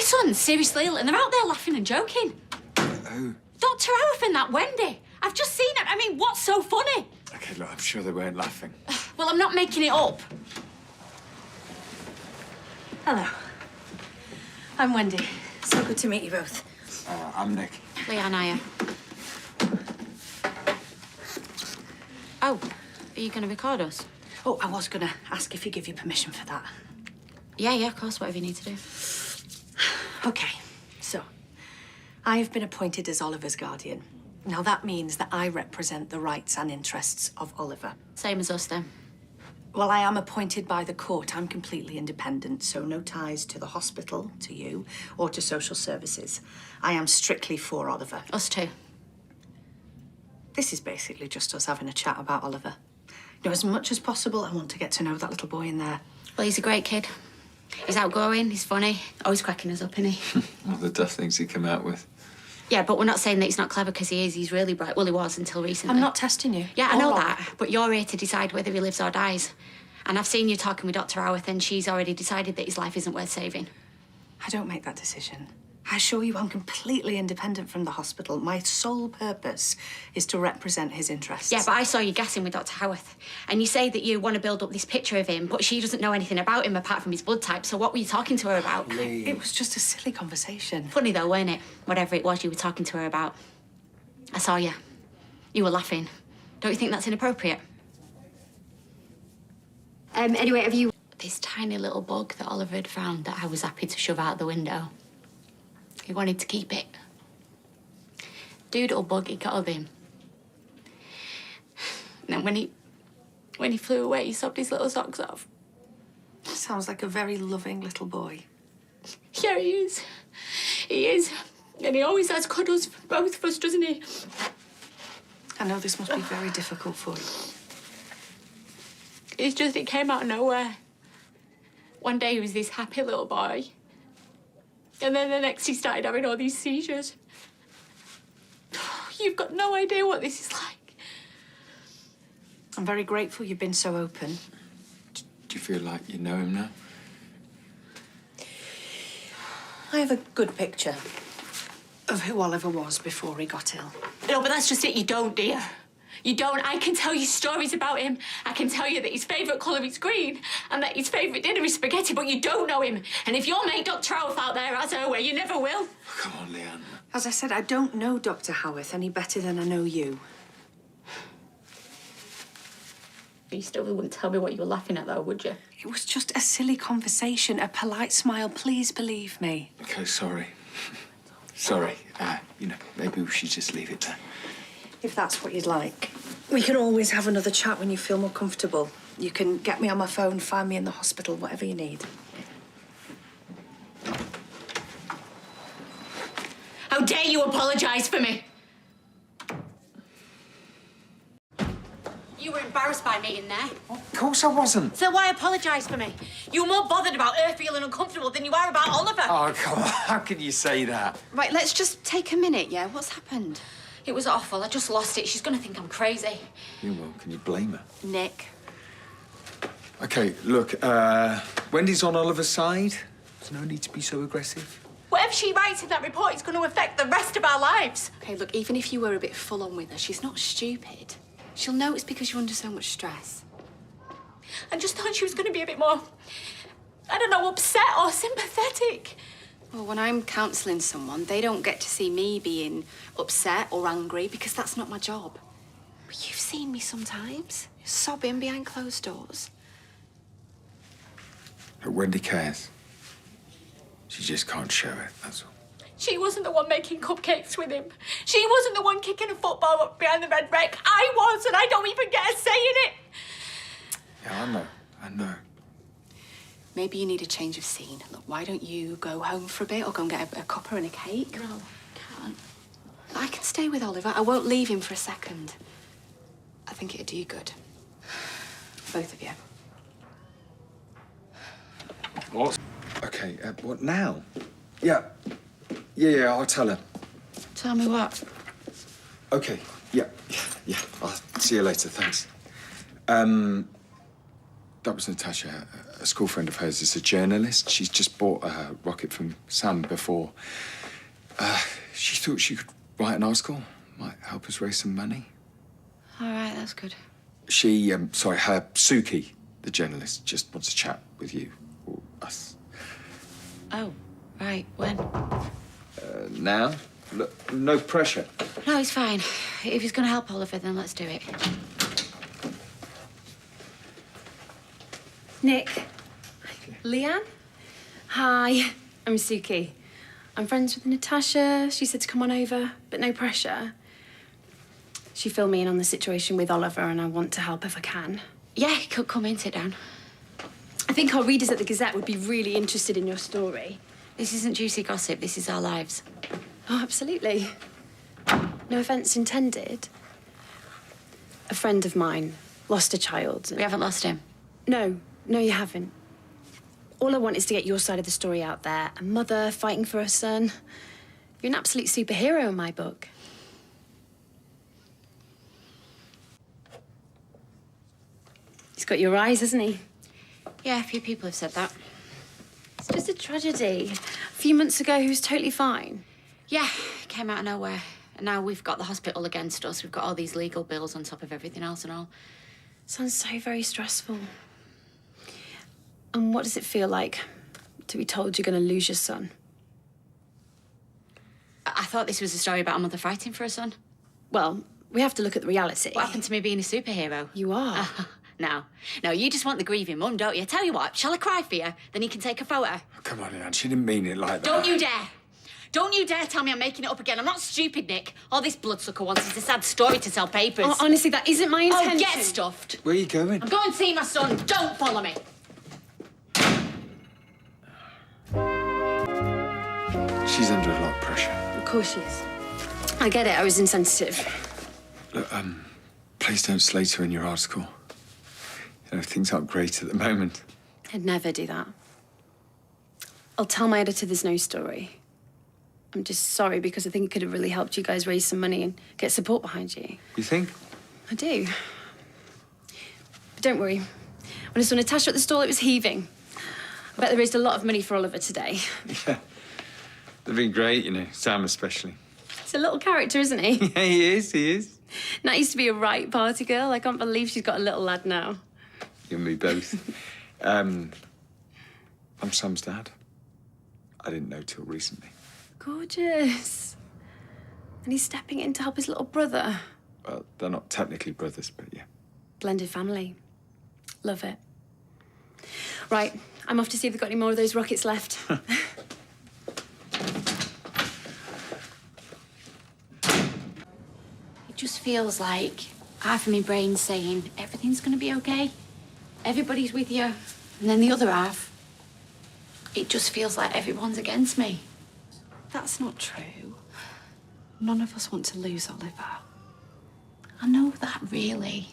son's seriously ill and they're out there laughing and joking. Who? Dr. Howarth and that Wendy. I've just seen it. I mean, what's so funny? Okay, look, I'm sure they weren't laughing. Well, I'm not making it up. Hello. I'm Wendy. So good to meet you both. I'm Nick. Leanne, are you? Oh, are you going to record us? Oh, I was going to ask if you give you permission for that. Yeah, of course, whatever you need to do. Okay, so I have been appointed as Oliver's guardian. Now, that means that I represent the rights and interests of Oliver. Same as us, then. Well, I am appointed by the court. I'm completely independent, so no ties to the hospital, to you, or to social services. I am strictly for Oliver. Us too. This is basically just us having a chat about Oliver. You know, as much as possible, I want to get to know that little boy in there. Well, he's a great kid. He's outgoing, he's funny, always cracking us up, isn't he? All the daft things he come out with. Yeah, but we're not saying that he's not clever, because he is. He's really bright. Well, he was until recently. I'm not testing you. Yeah, I Or know wrong. that, but you're here to decide whether he lives or dies. And I've seen you talking with Dr. Howarth, and she's already decided that his life isn't worth saving. I don't make that decision. I assure you I'm completely independent from the hospital. My sole purpose is to represent his interests. Yeah, but I saw you gassing with Dr. Howarth, and you say that you want to build up this picture of him, but she doesn't know anything about him apart from his blood type, so what were you talking to her about? It was just a silly conversation. Funny though, weren't it? Whatever it was you were talking to her about. I saw you. You were laughing. Don't you think that's inappropriate? Anyway, have you... This tiny little bug that Oliver had found that I was happy to shove out the window. He wanted to keep it. Doodle bug, he called him. And then when he flew away, he sobbed his little socks off. Sounds like a very loving little boy. Yeah, he is. He is. And he always has cuddles for both of us, doesn't he? I know this must be very difficult for you. It's just, it came out of nowhere. One day he was this happy little boy. And then the next he started having all these seizures. You've got no idea what this is like. I'm very grateful you've been so open. Do you feel like you know him now? I have a good picture of who Oliver was before he got ill. No, but that's just it. You don't, dear. You don't. I can tell you stories about him. I can tell you that his favourite colour is green and that his favourite dinner is spaghetti, but you don't know him. And if your mate Dr. Howarth out there has her way, you never will. Come on, Leanne. As I said, I don't know Dr. Howarth any better than I know you. You still wouldn't tell me what you were laughing at, though, would you? It was just a silly conversation, a polite smile. Please believe me. Okay, sorry. Sorry. Maybe we should just leave it there. If that's what you'd like. We can always have another chat when you feel more comfortable. You can get me on my phone, find me in the hospital, whatever you need. How dare you apologise for me? You were embarrassed by me in there. Of course I wasn't. So why apologise for me? You were more bothered about her feeling uncomfortable than you are about Oliver. Oh, come on. How can you say that? Right, let's just take a minute, yeah? What's happened? It was awful. I just lost it. She's going to think I'm crazy. You will. Can you blame her? Nick. Okay, look, Wendy's on Oliver's side. There's no need to be so aggressive. Whatever she writes in that report is going to affect the rest of our lives. Okay, look, even if you were a bit full on with her, she's not stupid. She'll know it's because you're under so much stress. I just thought she was going to be a bit more, I don't know, upset or sympathetic. Well, when I'm counselling someone, they don't get to see me being upset or angry because that's not my job. But you've seen me sometimes, sobbing behind closed doors. But Wendy cares. She just can't show it, that's all. She wasn't the one making cupcakes with him. She wasn't the one kicking a football up behind the red wreck. I was, and I don't even get a say in it. Yeah, I know. Maybe you need a change of scene. Look, why don't you go home for a bit or go and get a cuppa and a cake? No, I can't. I can stay with Oliver. I won't leave him for a second. I think it'd do you good. Both of you. What? Okay, what now? Yeah, I'll tell her. Tell me what? Okay, yeah. I'll see you later, thanks. That was Natasha. a school friend of hers is a journalist. She's just bought a rocket from Sam before. She thought she could write an article. Might help us raise some money. All right, that's good. She, her Suki, the journalist, just wants to chat with you or us. Oh, right. When? Now? Look, no pressure. No, it's fine. If he's going to help Oliver, then let's do it. Nick. Leanne? Hi, I'm Suki. I'm friends with Natasha. She said to come on over, but no pressure. She filled me in on the situation with Oliver, and I want to help if I can. Yeah, come in, sit down. I think our readers at the Gazette would be really interested in your story. This isn't juicy gossip. This is our lives. Oh, absolutely. No offence intended. A friend of mine lost a child. We haven't lost him. No, you haven't. All I want is to get your side of the story out there. A mother fighting for her son. You're an absolute superhero in my book. He's got your eyes, hasn't he? Yeah, a few people have said that. It's just a tragedy. A few months ago, he was totally fine. Yeah, came out of nowhere. And now we've got the hospital against us. We've got all these legal bills on top of everything else and all. Sounds so very stressful. And what does it feel like to be told you're going to lose your son? I thought this was a story about a mother fighting for her son. Well, we have to look at the reality. What happened to me being a superhero? You are. No, you just want the grieving mum, don't you? Tell you what, shall I cry for you? Then you can take a photo. Oh, come on, Leanne, she didn't mean it like that. Don't you dare! Don't you dare tell me I'm making it up again. I'm not stupid, Nick. All this bloodsucker wants is a sad story to sell papers. Oh, honestly, that isn't my intention. Oh, get stuffed. Where are you going? I'm going to see my son. Don't follow me. She's under a lot of pressure. Of course she is. I get it, I was insensitive. Look, please don't slate her in your article. You know, things aren't great at the moment. I'd never do that. I'll tell my editor there's no story. I'm just sorry because I think it could have really helped you guys raise some money and get support behind you. You think? I do. But don't worry. When I saw Natasha at the stall, it was heaving. I bet they raised a lot of money for Oliver today. Yeah. They've been great, you know, Sam especially. He's a little character, isn't he? Yeah, he is. Nat used to be a right party girl. I can't believe she's got a little lad now. You and me both. I'm Sam's dad. I didn't know till recently. Gorgeous. And he's stepping in to help his little brother. Well, they're not technically brothers, but yeah. Blended family. Love it. Right, I'm off to see if they've got any more of those rockets left. It just feels like half of my brain's saying everything's going to be okay. Everybody's with you. And then the other half, it just feels like everyone's against me. That's not true. None of us want to lose Oliver. I know that, really.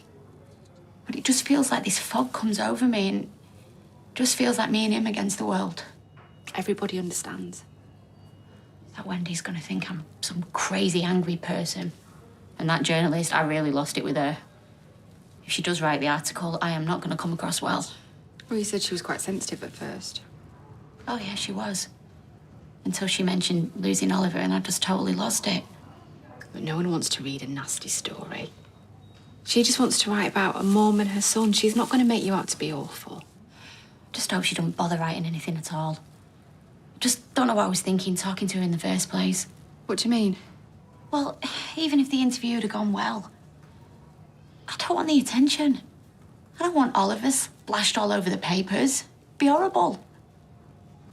But it just feels like this fog comes over me and just feels like me and him against the world. Everybody understands. That Wendy's gonna think I'm some crazy, angry person. And that journalist, I really lost it with her. If she does write the article, I am not gonna come across well. Well, you said she was quite sensitive at first. Oh, yeah, she was. Until she mentioned losing Oliver and I just totally lost it. But no one wants to read a nasty story. She just wants to write about a mum and her son. She's not going to make you out to be awful. Just hope she don't bother writing anything at all. Just don't know what I was thinking talking to her in the first place. What do you mean? Well, even if the interview had gone well, I don't want the attention. I don't want Oliver splashed all over the papers. It'd be horrible.